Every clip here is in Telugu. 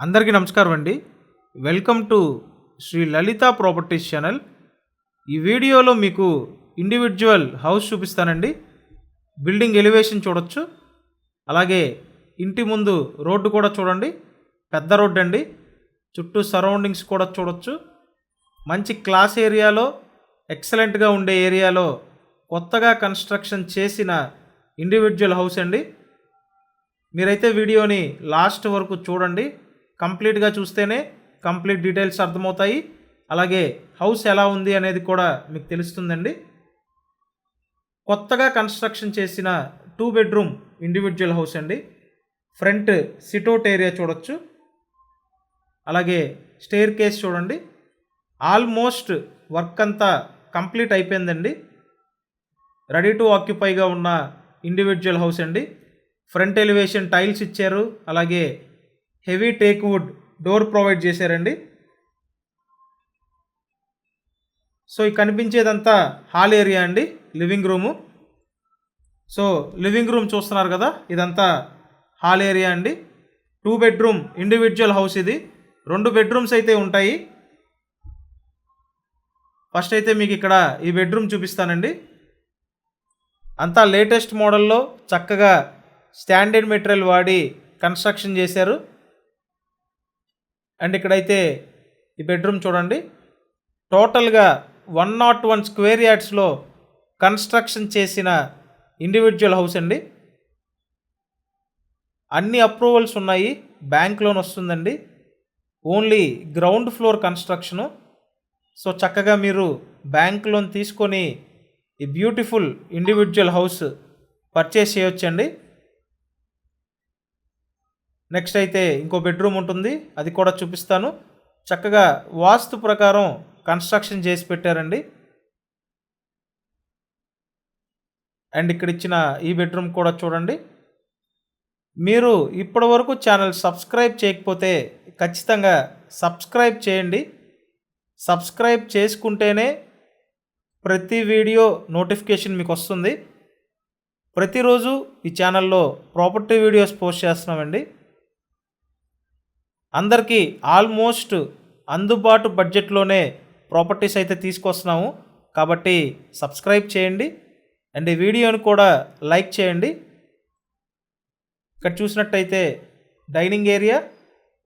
అందరికీ నమస్కారం అండి. Welcome to Shri Lalitha properties channel. ఈ వీడియోలో మీకు ఇండివిజువల్ హౌస్ చూపిస్తానండి. బిల్డింగ్ ఎలివేషన్ చూడొచ్చు, అలాగే ఇంటి ముందు రోడ్డు కూడా చూడండి. పెద్ద రోడ్డు అండి. చుట్టూ సరౌండింగ్స్ కూడా చూడొచ్చు. మంచి క్లాస్ ఏరియాలో, ఎక్సలెంట్గా ఉండే ఏరియాలో కొత్తగా కన్స్ట్రక్షన్ చేసిన ఇండివిజువల్ హౌస్ అండి. మీరైతే వీడియోని లాస్ట్ వరకు చూడండి. కంప్లీట్గా చూస్తేనే కంప్లీట్ డీటెయిల్స్ అర్థమవుతాయి. అలాగే హౌస్ ఎలా ఉంది అనేది కూడా మీకు తెలుస్తుందండి. కొత్తగా కన్స్ట్రక్షన్ చేసిన 2 బెడ్రూమ్ ఇండివిజువల్ హౌస్ అండి. ఫ్రంట్ సిట్అవుట్ ఏరియా చూడొచ్చు, అలాగే స్టెయిర్ కేస్ చూడండి. ఆల్మోస్ట్ వర్క్ అంతా కంప్లీట్ అయిపోయిందండి. రెడీ టు ఆక్యుపైగా ఉన్న ఇండివిజువల్ హౌస్ అండి. ఫ్రంట్ ఎలివేషన్ టైల్స్ ఇచ్చారు, అలాగే heavy teak wood door provide చేశారండి. సో ఈ కనిపించేదంతా హాల్ ఏరియా అండి, living room. So living room చూస్తున్నారు కదా, ఇదంతా హాల్ ఏరియా అండి. 2 బెడ్రూమ్ ఇండివిజువల్ హౌస్ ఇది. 2 బెడ్రూమ్స్ అయితే ఉంటాయి. ఫస్ట్ అయితే మీకు ఇక్కడ ఈ బెడ్రూమ్ చూపిస్తానండి. అంతా లేటెస్ట్ మోడల్లో చక్కగా స్టాండర్డ్ మెటీరియల్ వాడి కన్స్ట్రక్షన్ చేశారు. అండ్ ఇక్కడైతే ఈ బెడ్రూమ్ చూడండి. టోటల్గా 101 స్క్వేర్ యార్డ్స్లో కన్స్ట్రక్షన్ చేసిన ఇండివిజువల్ హౌస్ అండి. అన్ని అప్రూవల్స్ ఉన్నాయి, బ్యాంక్ లోన్ వస్తుందండి. Only ground floor construction. So చక్కగా మీరు బ్యాంక్ లోన్ తీసుకొని ఈ బ్యూటిఫుల్ ఇండివిజువల్ హౌస్ పర్చేస్ చేయొచ్చండి. నెక్స్ట్ అయితే ఇంకో బెడ్రూమ్ ఉంటుంది, అది కూడా చూపిస్తాను. చక్కగా వాస్తు ప్రకారం కన్స్ట్రక్షన్ చేసి పెట్టారండి. అండ్ ఇక్కడ ఇచ్చిన ఈ బెడ్రూమ్ కూడా చూడండి. మీరు ఇప్పటివరకు ఛానల్ సబ్స్క్రైబ్ చేయకపోతే ఖచ్చితంగా సబ్స్క్రైబ్ చేయండి. సబ్స్క్రైబ్ చేసుకుంటేనే ప్రతి వీడియో నోటిఫికేషన్ మీకు వస్తుంది. ప్రతిరోజు ఈ ఛానల్లో ప్రాపర్టీ వీడియోస్ పోస్ట్ చేస్తున్నామండి. అందరికీ ఆల్మోస్ట్ అందుబాటు బడ్జెట్లోనే ప్రాపర్టీస్ అయితే తీసుకొస్తున్నాము, కాబట్టి సబ్స్క్రైబ్ చేయండి. అండ్ ఈ వీడియోని కూడా లైక్ చేయండి. ఇక్కడ చూసినట్టయితే డైనింగ్ ఏరియా,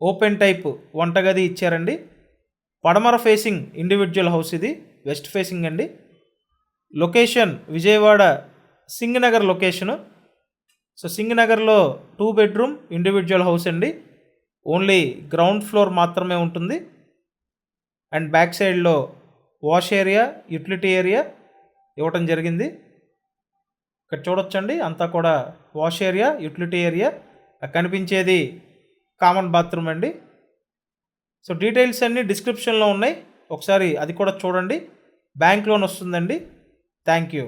ఓపెన్ టైప్ వంటగది ఇచ్చారండి. పడమర ఫేసింగ్ ఇండివిజువల్ హౌస్ ఇది, వెస్ట్ ఫేసింగ్ అండి. Location Vijayawada Singhnagar location. So సింగనగర్లో 2 బెడ్రూమ్ ఇండివిజువల్ హౌస్ అండి. ఓన్లీ గ్రౌండ్ ఫ్లోర్ మాత్రమే ఉంటుంది. అండ్ బ్యాక్ సైడ్లో వాష్ ఏరియా, యూటిలిటీ ఏరియా ఇవ్వటం జరిగింది. ఇక్కడ చూడొచ్చండి, అంతా కూడా వాష్ ఏరియా, యూటిలిటీ ఏరియా. కనిపించేది కామన్ బాత్రూమ్ అండి. సో డీటెయిల్స్ అన్నీ డిస్క్రిప్షన్లో ఉన్నాయి, ఒకసారి అది కూడా చూడండి. బ్యాంక్ లోన్ వస్తుందండి. Thank you.